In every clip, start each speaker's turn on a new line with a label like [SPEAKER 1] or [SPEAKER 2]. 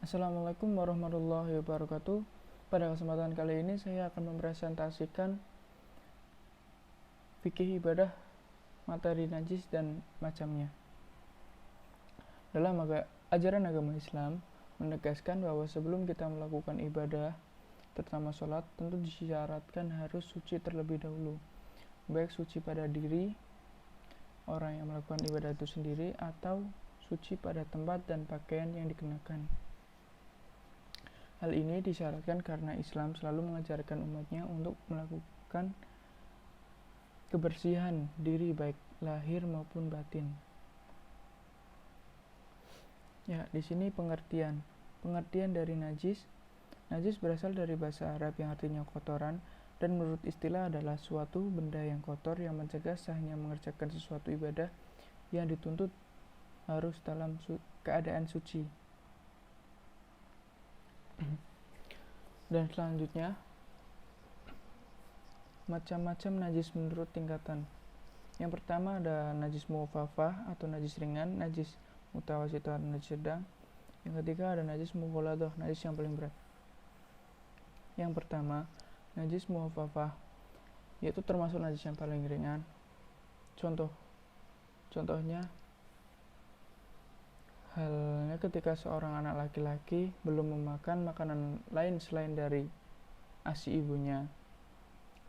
[SPEAKER 1] Assalamualaikum warahmatullahi wabarakatuh. Pada kesempatan kali ini saya akan mempresentasikan fikih ibadah, materi najis dan macamnya. Dalam ajaran agama Islam menegaskan bahwa sebelum kita melakukan ibadah, terutama sholat, tentu disyaratkan harus suci terlebih dahulu, baik suci pada diri orang yang melakukan ibadah itu sendiri atau suci pada tempat dan pakaian yang dikenakan. Hal ini disyaratkan karena Islam selalu mengajarkan umatnya untuk melakukan kebersihan diri baik lahir maupun batin. Ya, di sini pengertian dari najis. Najis berasal dari bahasa Arab yang artinya kotoran dan menurut istilah adalah suatu benda yang kotor yang mencegah sahnya mengerjakan sesuatu ibadah yang dituntut harus dalam keadaan suci. Dan selanjutnya, macam-macam najis menurut tingkatan. Yang pertama ada najis mukhafafah atau najis ringan, najis mutawasithah atau najis sedang. Yang ketiga ada najis mughaladah, najis yang paling berat. Yang pertama, najis mukhafafah, yaitu termasuk najis yang paling ringan. Contohnya halnya ketika seorang anak laki-laki belum memakan makanan lain selain dari ASI ibunya.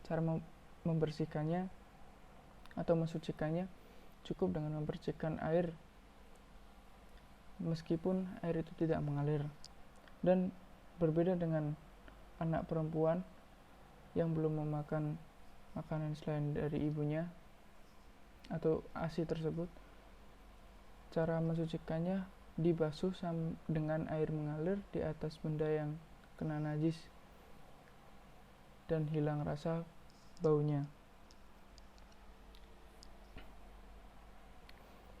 [SPEAKER 1] Cara membersihkannya atau mensucikannya cukup dengan membersihkan air meskipun air itu tidak mengalir. Dan berbeda dengan anak perempuan yang belum memakan makanan selain dari ibunya atau ASI tersebut, cara mensucikannya dibasuh dengan air mengalir di atas benda yang kena najis dan hilang rasa baunya.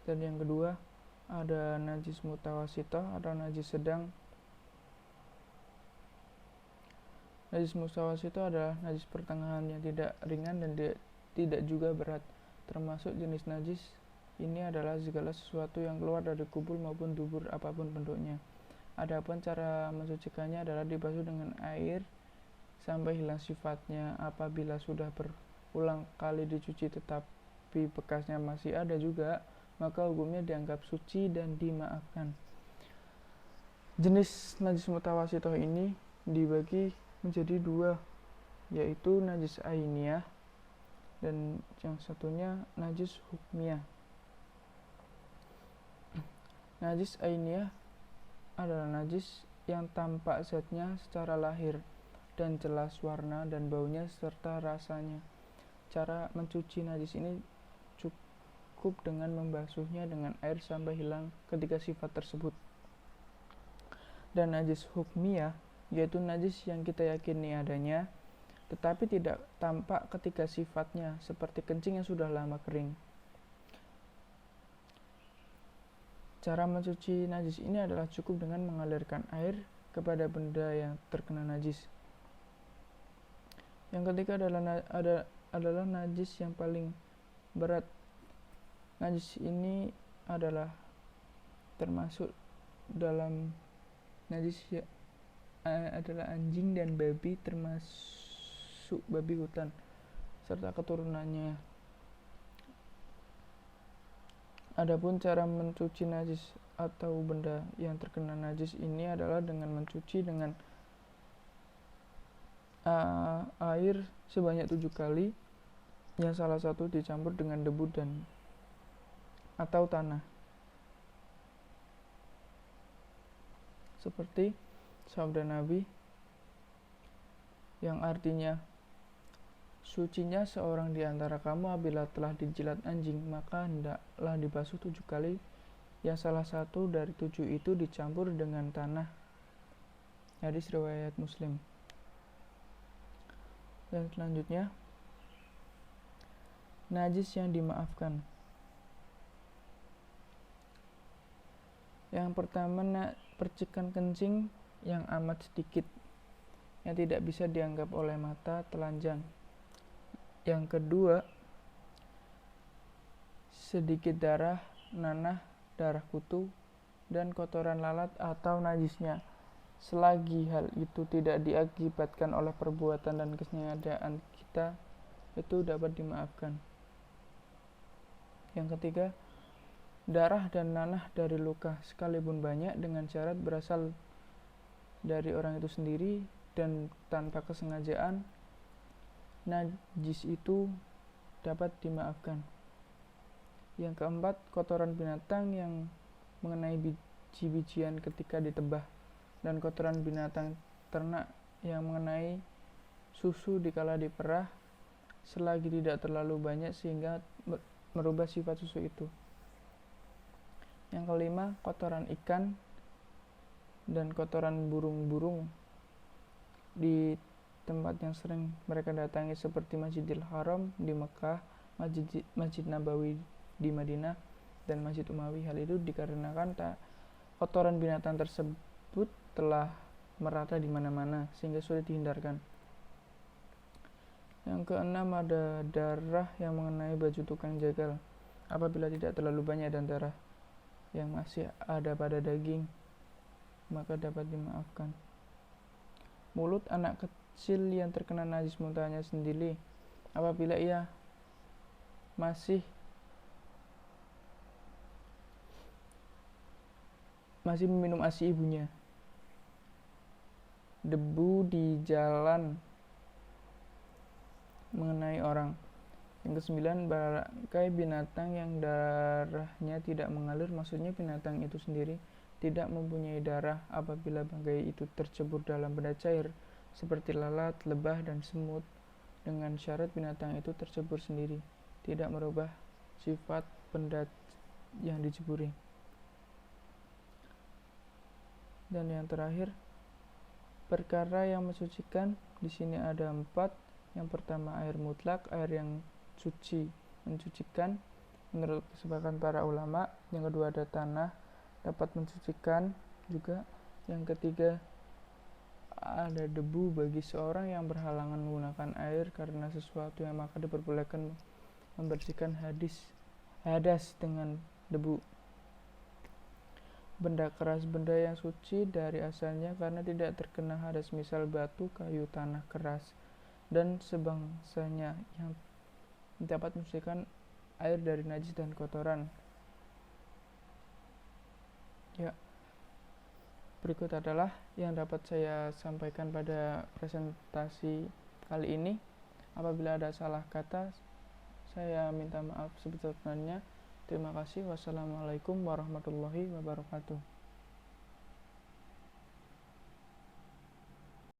[SPEAKER 1] Dan yang kedua ada najis mutawasithah atau najis sedang. Najis mutawasithah adalah najis pertengahan yang tidak ringan dan tidak juga berat. Termasuk jenis najis ini adalah segala sesuatu yang keluar dari kubur maupun dubur apapun bentuknya. Adapun cara mensucikannya adalah dibasuh dengan air sampai hilang sifatnya. Apabila sudah berulang kali dicuci tetapi bekasnya masih ada juga, maka hukumnya dianggap suci dan dimaafkan. Jenis najis mutawasithah ini dibagi menjadi dua, yaitu najis ainiyah dan yang satunya najis hukmiyah. Najis ainiyah adalah najis yang tampak zatnya secara lahir dan jelas warna dan baunya serta rasanya. Cara mencuci najis ini cukup dengan membasuhnya dengan air sampai hilang ketiga sifat tersebut. Dan najis hukmiyah yaitu najis yang kita yakini adanya tetapi tidak tampak ketika sifatnya, seperti kencing yang sudah lama kering. Cara mencuci najis ini adalah cukup dengan mengalirkan air kepada benda yang terkena najis. Yang ketiga adalah najis yang paling berat. Najis ini adalah termasuk dalam najis adalah anjing dan babi, termasuk babi hutan serta keturunannya. Adapun cara mencuci najis atau benda yang terkena najis ini adalah dengan mencuci dengan air sebanyak 7 kali, yang salah satu dicampur dengan debu dan atau tanah, seperti sabda Nabi yang artinya, sucinya seorang di antara kamu apabila telah dijilat anjing, maka hendaklah dibasuh 7 kali, yang salah satu dari 7 itu dicampur dengan tanah. Hadis riwayat Muslim. Dan selanjutnya, najis yang dimaafkan. Yang pertama, percikan kencing yang amat sedikit, yang tidak bisa dianggap oleh mata telanjang. Yang kedua, sedikit darah, nanah, darah kutu, dan kotoran lalat atau najisnya. selagi hal itu tidak diakibatkan oleh perbuatan dan kesengajaan kita, itu dapat dimaafkan. Yang ketiga, darah dan nanah dari luka sekalipun banyak dengan syarat berasal dari orang itu sendiri dan tanpa kesengajaan, najis itu dapat dimaafkan. Yang keempat, kotoran binatang yang mengenai biji-bijian ketika ditebah, dan kotoran binatang ternak yang mengenai susu dikala diperah, selagi tidak terlalu banyak sehingga merubah sifat susu itu. Yang kelima, kotoran ikan dan kotoran burung-burung di tempat yang sering mereka datangi seperti Masjidil Haram di Mekah, Masjid Nabawi di Madinah, dan Masjid Umawi. Hal itu dikarenakan kotoran binatang tersebut telah merata di mana-mana sehingga sulit dihindarkan. Yang keenam, ada darah yang mengenai baju tukang jagal. Apabila tidak terlalu banyak dan darah yang masih ada pada daging, maka dapat dimaafkan. Mulut anak kecil yang terkena najis muntahnya sendiri, apabila ia masih meminum ASI ibunya. Debu di jalan mengenai orang. Yang kesembilan, bangkai binatang yang darahnya tidak mengalir, maksudnya binatang itu sendiri tidak mempunyai darah. Apabila bangkai itu tercebur dalam benda cair seperti lalat, lebah, dan semut, dengan syarat binatang itu tercebur sendiri, tidak merubah sifat benda yang diceburi. Dan yang terakhir, perkara yang mensucikan. Di sini ada 4. Yang pertama, air mutlak, air yang suci mensucikan menurut kesepakatan para ulama. Yang kedua, ada tanah, dapat mensucikan juga. Yang ketiga, ada debu bagi seorang yang berhalangan menggunakan air karena sesuatu yang maka diperbolehkan membersihkan hadas dengan debu. Benda keras, benda yang suci dari asalnya karena tidak terkena hadas, misal batu, kayu, tanah keras, dan sebangsanya, yang dapat mensucikan air dari najis dan kotoran. Ya, berikut adalah yang dapat saya sampaikan pada presentasi kali ini. Apabila ada salah kata, saya minta maaf sebesar-besarnya. Terima kasih. Wassalamualaikum warahmatullahi wabarakatuh.